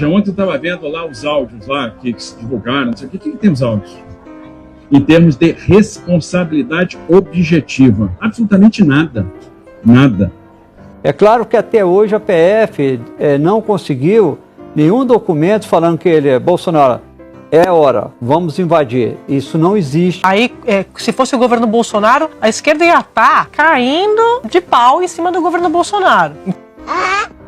Ontem eu estava vendo lá os áudios lá que se divulgaram, não sei o que tem os áudios. Em termos de responsabilidade objetiva, absolutamente nada, nada. É claro que até hoje a PF não conseguiu nenhum documento falando que ele é Bolsonaro. É hora, vamos invadir. Isso não existe. Aí, se fosse o governo Bolsonaro, a esquerda ia estar caindo de pau em cima do governo Bolsonaro.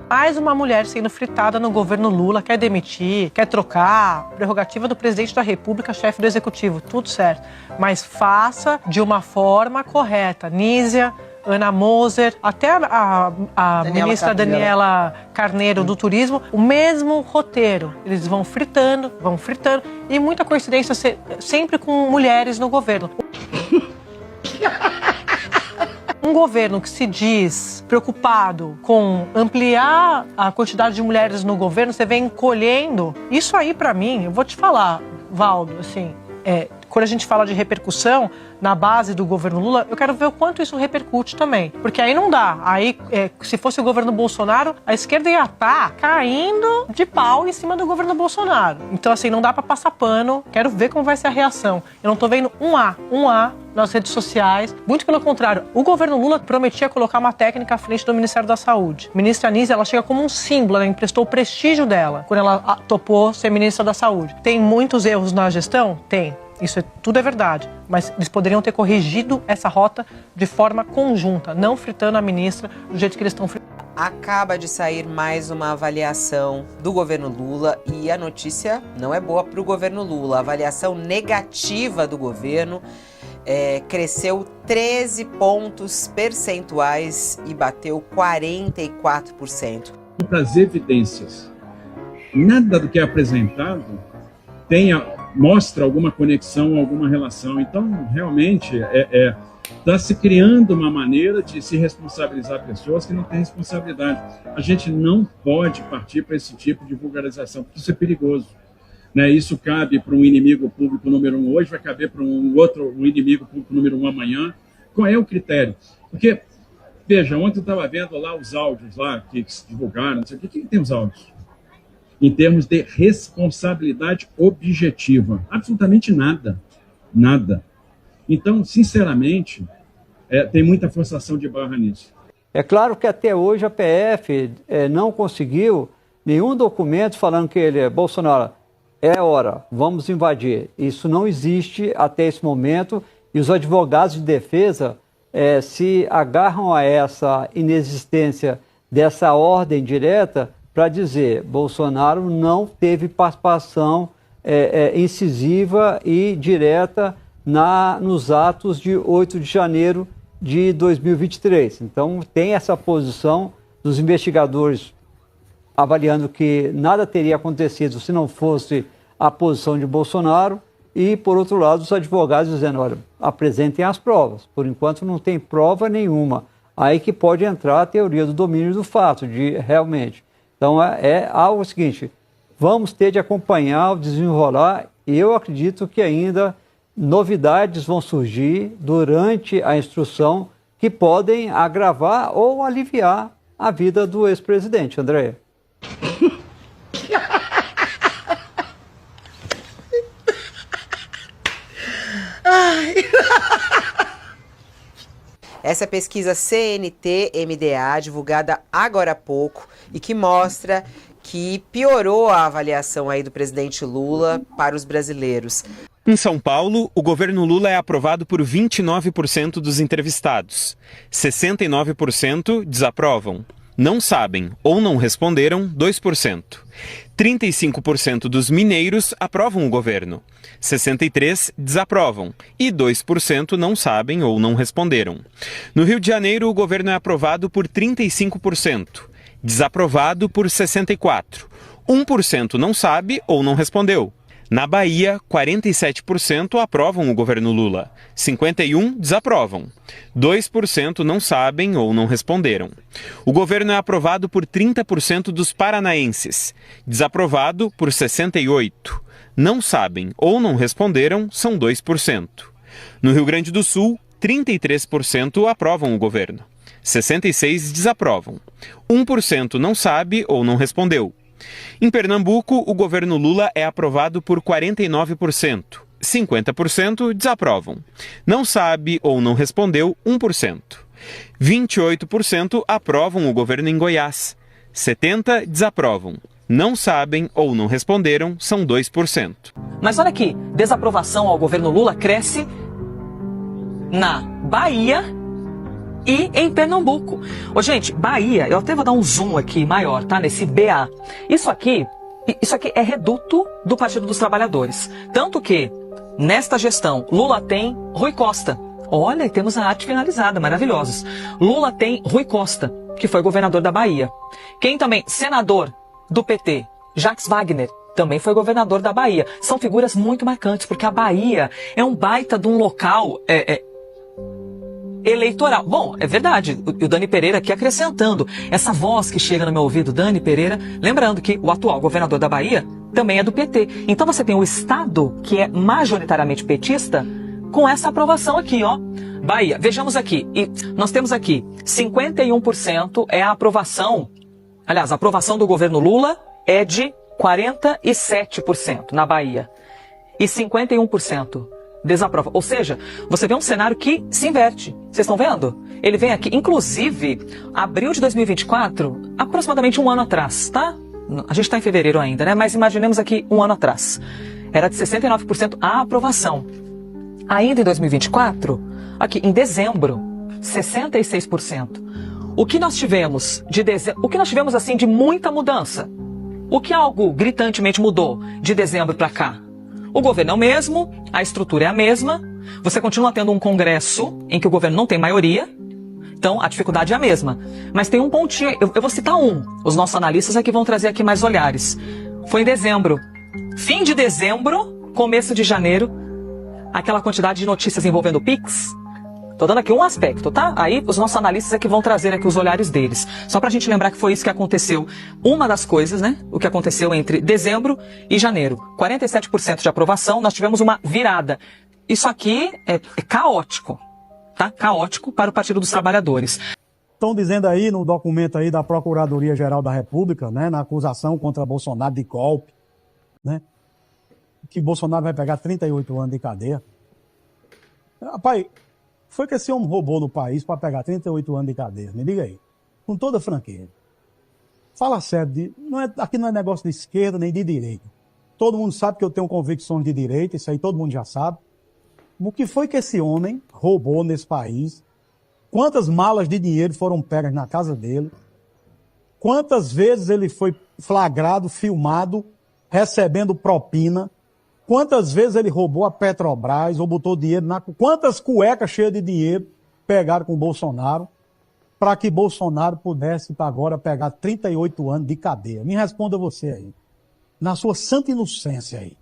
Mais uma mulher sendo fritada no governo Lula, quer demitir, quer trocar, prerrogativa do presidente da República, chefe do executivo, tudo certo. Mas faça de uma forma correta. Nízia, Ana Moser, até a ministra Daniela Carneiro do Turismo, o mesmo roteiro. Eles vão fritando, e muita coincidência sempre com mulheres no governo. Um governo que se diz preocupado com ampliar a quantidade de mulheres no governo, você vem encolhendo. Isso aí, pra mim, eu vou te falar, Valdo, assim, quando a gente fala de repercussão na base do governo Lula, eu quero ver o quanto isso repercute também. Porque aí não dá. Aí, se fosse o governo Bolsonaro, a esquerda ia estar caindo de pau em cima do governo Bolsonaro. Então, assim, não dá pra passar pano. Quero ver como vai ser a reação. Eu não tô vendo um A nas redes sociais. Muito pelo contrário. O governo Lula prometia colocar uma técnica à frente do Ministério da Saúde. A ministra Anísia, ela chega como um símbolo, ela emprestou o prestígio dela quando ela topou ser ministra da Saúde. Tem muitos erros na gestão? Tem. Isso tudo é verdade, mas eles poderiam ter corrigido essa rota de forma conjunta, não fritando a ministra do jeito que eles estão fritando. Acaba de sair mais uma avaliação do governo Lula e a notícia não é boa para o governo Lula. A avaliação negativa do governo cresceu 13 pontos percentuais e bateu 44%. Para as evidências, nada do que é apresentado mostra alguma conexão, alguma relação. Então, realmente, está se criando uma maneira de se responsabilizar pessoas que não têm responsabilidade. A gente não pode partir para esse tipo de vulgarização, porque isso é perigoso. Né? Isso cabe para um inimigo público número 1 hoje, vai caber para um inimigo público número 1 amanhã. Qual é o critério? Porque, veja, ontem eu estava vendo lá os áudios lá que se divulgaram, não sei o que tem os áudios. Em termos de responsabilidade objetiva. Absolutamente nada. Nada. Então, sinceramente, tem muita forçação de barra nisso. É claro que até hoje a PF não conseguiu nenhum documento falando que ele é Bolsonaro. É hora, vamos invadir. Isso não existe até esse momento e os advogados de defesa se agarram a essa inexistência dessa ordem direta para dizer Bolsonaro não teve participação incisiva e direta nos atos de 8 de janeiro de 2023. Então, tem essa posição dos investigadores avaliando que nada teria acontecido se não fosse a posição de Bolsonaro e, por outro lado, os advogados dizendo, olha, apresentem as provas. Por enquanto, não tem prova nenhuma. Aí que pode entrar a teoria do domínio do fato, de realmente. Então, é algo seguinte, vamos ter de acompanhar o desenrolar e eu acredito que ainda novidades vão surgir durante a instrução que podem agravar ou aliviar a vida do ex-presidente, André. Essa pesquisa CNT-MDA, divulgada agora há pouco, e que mostra que piorou a avaliação aí do presidente Lula para os brasileiros. Em São Paulo, o governo Lula é aprovado por 29% dos entrevistados. 69% desaprovam. Não sabem ou não responderam, 2%. 35% dos mineiros aprovam o governo. 63% desaprovam. E 2% não sabem ou não responderam. No Rio de Janeiro, o governo é aprovado por 35%. Desaprovado por 64%. 1% não sabe ou não respondeu. Na Bahia, 47% aprovam o governo Lula, 51% desaprovam, 2% não sabem ou não responderam. O governo é aprovado por 30% dos paranaenses, desaprovado por 68%, não sabem ou não responderam são 2%. No Rio Grande do Sul, 33% aprovam o governo, 66% desaprovam, 1% não sabe ou não respondeu. Em Pernambuco, o governo Lula é aprovado por 49%. 50% desaprovam. Não sabe ou não respondeu 1%. 28% aprovam o governo em Goiás. 70% desaprovam. Não sabem ou não responderam são 2%. Mas olha aqui, desaprovação ao governo Lula cresce na Bahia e em Pernambuco. Ô, gente, Bahia, eu até vou dar um zoom aqui maior, tá? Nesse BA. Isso aqui é reduto do Partido dos Trabalhadores. Tanto que, nesta gestão, Lula tem Rui Costa. Olha, temos a arte finalizada, maravilhosos. Lula tem Rui Costa, que foi governador da Bahia. Quem também? Senador do PT, Jacques Wagner, também foi governador da Bahia. São figuras muito marcantes, porque a Bahia é um baita de um local eleitoral. Bom, é verdade, o Dani Pereira aqui acrescentando essa voz que chega no meu ouvido, Dani Pereira, lembrando que o atual governador da Bahia também é do PT. Então você tem o estado que é majoritariamente petista com essa aprovação aqui, ó. Bahia, vejamos aqui, e nós temos aqui 51% é a aprovação, aliás, a aprovação do governo Lula é de 47% na Bahia e 51% desaprova. Ou seja, você vê um cenário que se inverte. Vocês estão vendo? Ele vem aqui, inclusive, abril de 2024, aproximadamente um ano atrás, tá? A gente está em fevereiro ainda, né? Mas imaginemos aqui um ano atrás. Era de 69% a aprovação. Ainda em 2024, aqui em dezembro, 66%. O que nós tivemos de dezembro, o que nós tivemos assim de muita mudança? O que algo gritantemente mudou de dezembro para cá? O governo é o mesmo, a estrutura é a mesma, você continua tendo um congresso em que o governo não tem maioria, então a dificuldade é a mesma. Mas tem um pontinho, eu vou citar um, os nossos analistas aqui vão trazer aqui mais olhares. Foi em dezembro, fim de dezembro, começo de janeiro, aquela quantidade de notícias envolvendo o Pix. Tô dando aqui um aspecto, tá? Aí os nossos analistas aqui vão trazer aqui os olhares deles. Só pra gente lembrar que foi isso que aconteceu. Uma das coisas, né? O que aconteceu entre dezembro e janeiro. 47% de aprovação, nós tivemos uma virada. Isso aqui é caótico, tá? Caótico para o Partido dos Trabalhadores. Estão dizendo aí no documento aí da Procuradoria-Geral da República, né? Na acusação contra Bolsonaro de golpe, né? Que Bolsonaro vai pegar 38 anos de cadeia. Rapaz, foi que esse homem roubou no país para pegar 38 anos de cadeia? Me diga aí. Com toda franqueza. Fala sério, aqui não é negócio de esquerda nem de direita. Todo mundo sabe que eu tenho convicções de direita, isso aí todo mundo já sabe. O que foi que esse homem roubou nesse país? Quantas malas de dinheiro foram pegas na casa dele? Quantas vezes ele foi flagrado, filmado, recebendo propina? Quantas vezes ele roubou a Petrobras ou botou dinheiro na... Quantas cuecas cheias de dinheiro pegaram com o Bolsonaro para que Bolsonaro pudesse agora pegar 38 anos de cadeia? Me responda você aí. Na sua santa inocência aí.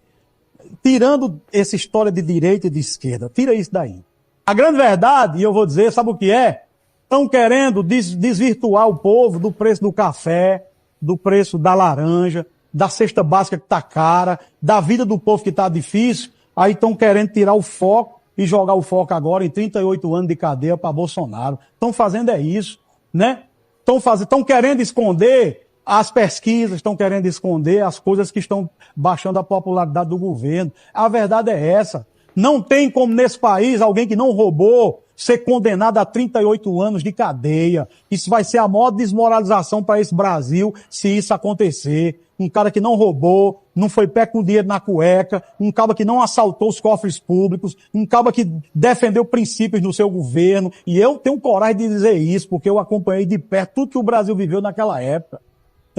Tirando essa história de direita e de esquerda, tira isso daí. A grande verdade, e eu vou dizer, sabe o que é? Estão querendo desvirtuar o povo do preço do café, do preço da laranja, da cesta básica que está cara, da vida do povo que está difícil, aí estão querendo tirar o foco e jogar o foco agora em 38 anos de cadeia para Bolsonaro. Estão fazendo isso, né? Estão querendo esconder as pesquisas, estão querendo esconder as coisas que estão baixando a popularidade do governo. A verdade é essa. Não tem como nesse país alguém que não roubou ser condenado a 38 anos de cadeia. Isso vai ser a maior desmoralização para esse Brasil se isso acontecer. Um cara que não roubou, não foi pé com dinheiro na cueca, um cara que não assaltou os cofres públicos, um cara que defendeu princípios no seu governo. E eu tenho coragem de dizer isso, porque eu acompanhei de perto tudo que o Brasil viveu naquela época.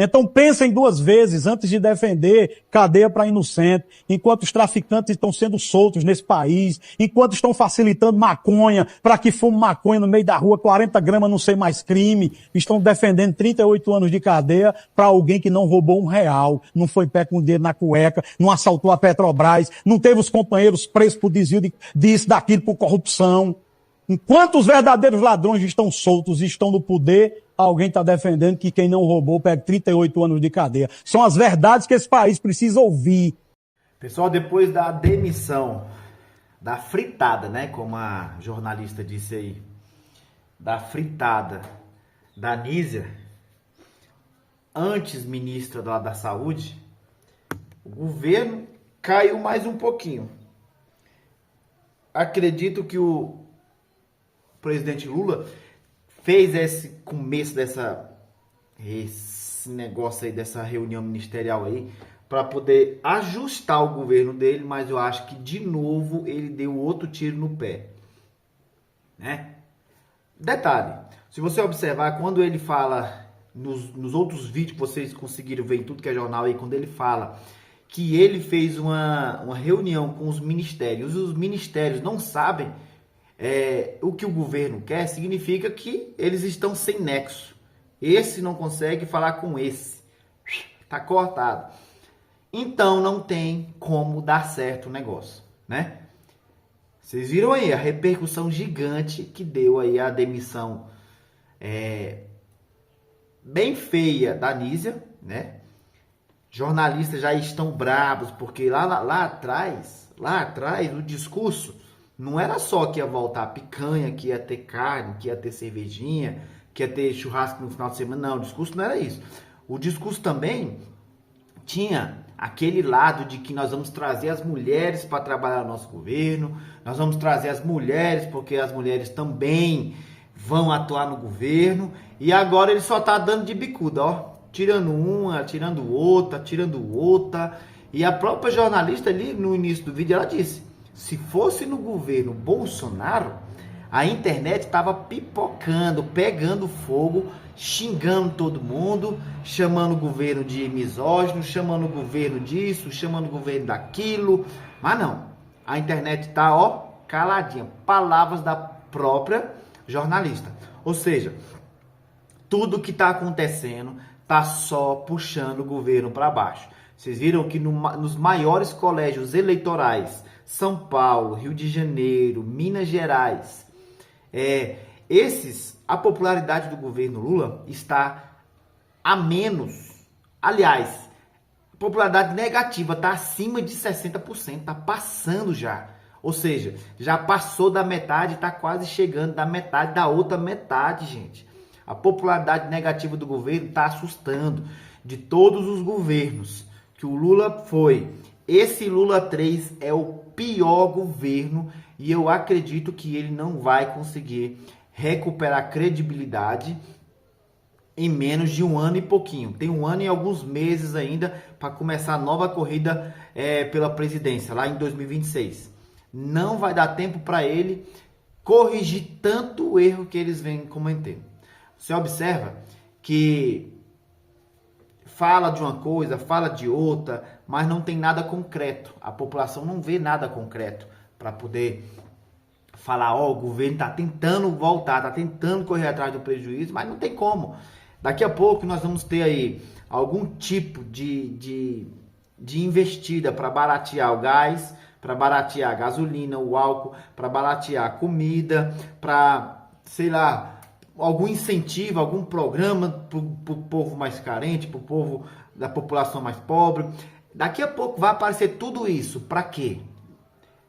Então pensem duas vezes antes de defender cadeia para inocente, enquanto os traficantes estão sendo soltos nesse país, enquanto estão facilitando maconha, para que fume maconha no meio da rua, 40 gramas não ser mais crime, estão defendendo 38 anos de cadeia para alguém que não roubou R$1, não foi pé com o dedo na cueca, não assaltou a Petrobras, não teve os companheiros presos por desvio disso, daquilo, por corrupção. Enquanto os verdadeiros ladrões estão soltos e estão no poder, alguém está defendendo que quem não roubou pega 38 anos de cadeia. São as verdades que esse país precisa ouvir. Pessoal, depois da demissão, da fritada, né, como a jornalista disse aí, da fritada da Nízia, antes ministra lá da Saúde, o governo caiu mais um pouquinho. Acredito que o presidente Lula fez esse começo esse negócio aí, dessa reunião ministerial aí, para poder ajustar o governo dele, mas eu acho que de novo ele deu outro tiro no pé, né? Detalhe, se você observar, quando ele fala nos outros vídeos que vocês conseguiram ver em tudo que é jornal aí, quando ele fala que ele fez uma reunião com os ministérios, os ministérios não sabem o que o governo quer, significa que eles estão sem nexo. Esse não consegue falar com esse. Tá cortado. Então não tem como dar certo o negócio, né? Vocês viram aí a repercussão gigante que deu aí a demissão bem feia da Anísia, né? Jornalistas já estão bravos, porque lá atrás, o discurso não era só que ia voltar a picanha, que ia ter carne, que ia ter cervejinha, que ia ter churrasco no final de semana. Não, o discurso não era isso. O discurso também tinha aquele lado de que nós vamos trazer as mulheres para trabalhar no nosso governo, nós vamos trazer as mulheres porque as mulheres também vão atuar no governo, e agora ele só tá dando de bicuda, ó, tirando uma, tirando outra, e a própria jornalista ali no início do vídeo, ela disse, se fosse no governo Bolsonaro, a internet estava pipocando, pegando fogo, xingando todo mundo, chamando o governo de misógino, chamando o governo disso, chamando o governo daquilo. Mas não, a internet está, ó, caladinha. Palavras da própria jornalista. Ou seja, tudo que está acontecendo está só puxando o governo para baixo. Vocês viram que nos maiores colégios eleitorais, São Paulo, Rio de Janeiro, Minas Gerais, a popularidade do governo Lula está a menos. Aliás, a popularidade negativa está acima de 60%, está passando já. Ou seja, já passou da metade, está quase chegando da metade da outra metade, gente. A popularidade negativa do governo está assustando. De todos os governos que o Lula foi, esse Lula 3 é o pior governo e eu acredito que ele não vai conseguir recuperar credibilidade em menos de um ano e pouquinho. Tem um ano e alguns meses ainda para começar a nova corrida pela presidência, lá em 2026. Não vai dar tempo para ele corrigir tanto o erro que eles vêm cometendo. Você observa que fala de uma coisa, fala de outra, mas não tem nada concreto. A população não vê nada concreto para poder falar, ó, o governo está tentando voltar, está tentando correr atrás do prejuízo, mas não tem como. Daqui a pouco nós vamos ter aí algum tipo de investida para baratear o gás, para baratear a gasolina, o álcool, para baratear a comida, para, sei lá, algum incentivo, algum programa para o povo mais carente, para o povo da população mais pobre. Daqui a pouco vai aparecer tudo isso. Para quê?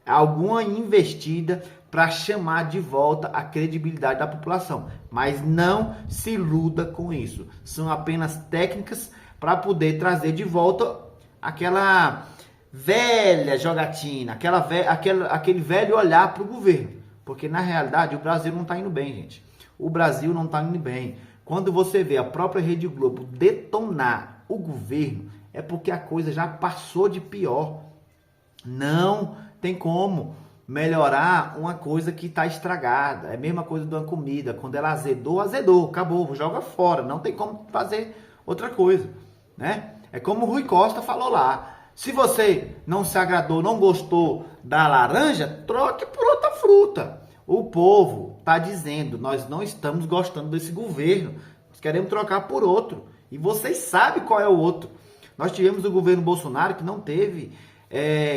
Alguma investida para chamar de volta a credibilidade da população. Mas não se iluda com isso. São apenas técnicas para poder trazer de volta aquela velha jogatina, aquele velho olhar para o governo. Porque na realidade o Brasil não está indo bem, gente. O Brasil não está indo bem. Quando você vê a própria Rede Globo detonar o governo, é porque a coisa já passou de pior. Não tem como melhorar uma coisa que está estragada. É a mesma coisa de uma comida. Quando ela azedou, acabou, joga fora. Não tem como fazer outra coisa, né? É como o Rui Costa falou lá. Se você não se agradou, não gostou da laranja, troque por outra fruta. O povo está dizendo, nós não estamos gostando desse governo, nós queremos trocar por outro. E vocês sabem qual é o outro. Nós tivemos o governo Bolsonaro que não teve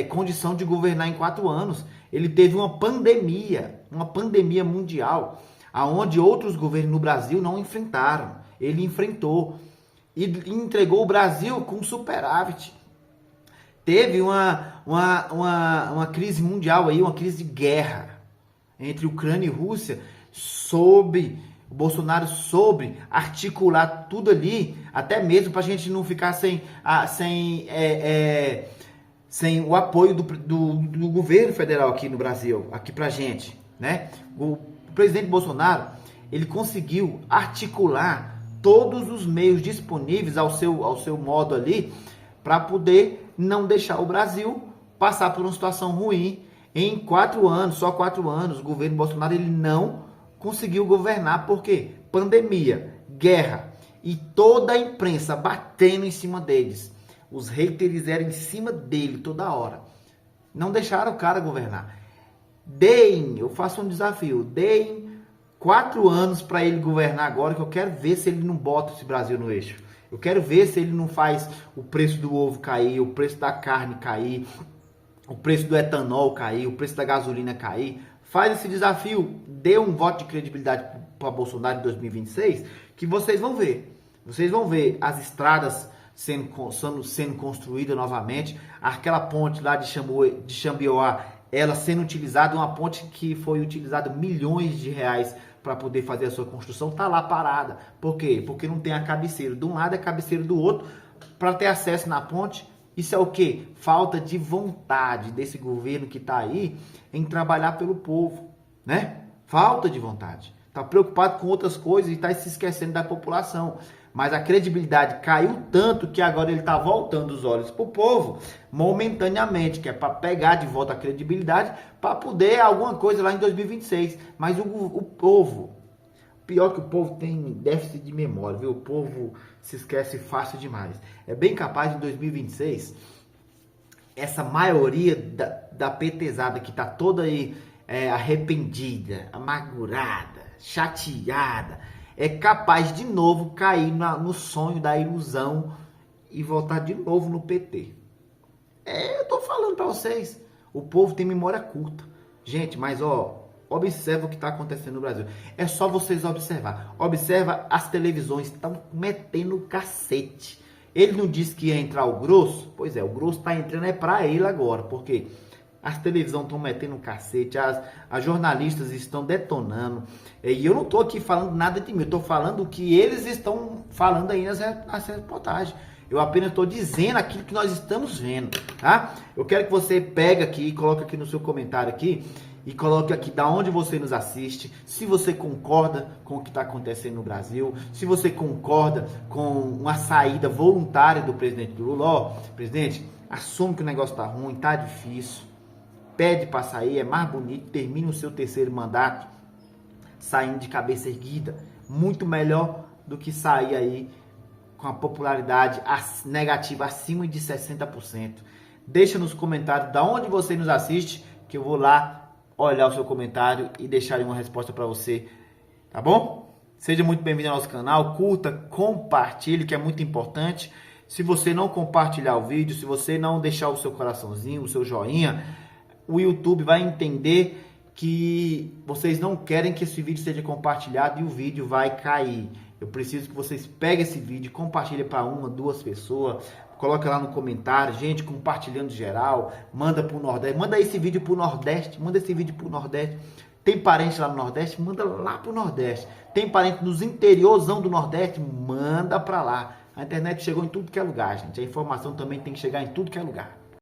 condição de governar em 4 anos. Ele teve uma pandemia mundial, aonde outros governos no Brasil não enfrentaram. Ele enfrentou e entregou o Brasil com superávit. Teve uma crise mundial aí, uma crise de guerra entre Ucrânia e Rússia, o Bolsonaro soube articular tudo ali, até mesmo para a gente não ficar sem o apoio do governo federal aqui no Brasil, aqui pra gente, né? O presidente Bolsonaro, ele conseguiu articular todos os meios disponíveis ao seu modo ali, para poder não deixar o Brasil passar por uma situação ruim. Em 4 anos, só 4 anos, o governo Bolsonaro ele não conseguiu governar. Por quê? Pandemia, guerra e toda a imprensa batendo em cima deles. Os haters eram em cima dele toda hora. Não deixaram o cara governar. Eu faço um desafio, deem 4 anos para ele governar agora, que eu quero ver se ele não bota esse Brasil no eixo. Eu quero ver se ele não faz o preço do ovo cair, o preço da carne cair, o preço do etanol cair, o preço da gasolina cair. Faz esse desafio, dê um voto de credibilidade para Bolsonaro em 2026, que vocês vão ver. Vocês vão ver as estradas sendo construídas novamente, aquela ponte lá de Xambioá, ela sendo utilizada, uma ponte que foi utilizada milhões de reais para poder fazer a sua construção, tá lá parada. Por quê? Porque não tem a cabeceira. De um lado é cabeceira do outro, para ter acesso na ponte. Isso é o quê? Falta de vontade desse governo que está aí em trabalhar pelo povo, né? Falta de vontade. Está preocupado com outras coisas e está se esquecendo da população. Mas a credibilidade caiu tanto que agora ele está voltando os olhos para o povo momentaneamente, que é para pegar de volta a credibilidade para poder alguma coisa lá em 2026. Mas o povo, pior que o povo tem déficit de memória, viu? O povo se esquece fácil demais. É bem capaz em 2026, essa maioria da petezada que está toda aí arrependida, amargurada, chateada, é capaz de novo cair no sonho da ilusão e voltar de novo no PT. Eu tô falando para vocês, o povo tem memória curta. Gente, mas observa o que está acontecendo no Brasil. É só vocês observar. Observa, as televisões estão metendo cacete. Ele não disse que ia entrar o grosso? Pois é, o grosso está entrando para ele agora. Por quê? As televisões estão metendo cacete, as jornalistas estão detonando. E eu não estou aqui falando nada de mim, eu estou falando o que eles estão falando aí nas reportagens. Eu apenas estou dizendo aquilo que nós estamos vendo, tá? Eu quero que você pegue aqui, coloque aqui no seu comentário aqui, e coloque aqui da onde você nos assiste, se você concorda com o que está acontecendo no Brasil, se você concorda com uma saída voluntária do presidente Lula. Presidente, assume que o negócio está ruim, está difícil, pede para sair, é mais bonito, termina o seu 3º mandato saindo de cabeça erguida, muito melhor do que sair aí com a popularidade negativa acima de 60%. Deixa nos comentários da onde você nos assiste, que eu vou lá olhar o seu comentário e deixar uma resposta para você, tá bom? Seja muito bem-vindo ao nosso canal, curta, compartilhe, que é muito importante. Se você não compartilhar o vídeo, se você não deixar o seu coraçãozinho, o seu joinha, o YouTube vai entender que vocês não querem que esse vídeo seja compartilhado e o vídeo vai cair. Eu preciso que vocês peguem esse vídeo, compartilhem para 1, 2 pessoas, coloca lá no comentário, gente, compartilhando geral, manda para o Nordeste, manda esse vídeo para o Nordeste, Tem parente lá no Nordeste? Manda lá para o Nordeste. Tem parente nos interiorzão do Nordeste? Manda para lá. A internet chegou em tudo que é lugar, gente. A informação também tem que chegar em tudo que é lugar.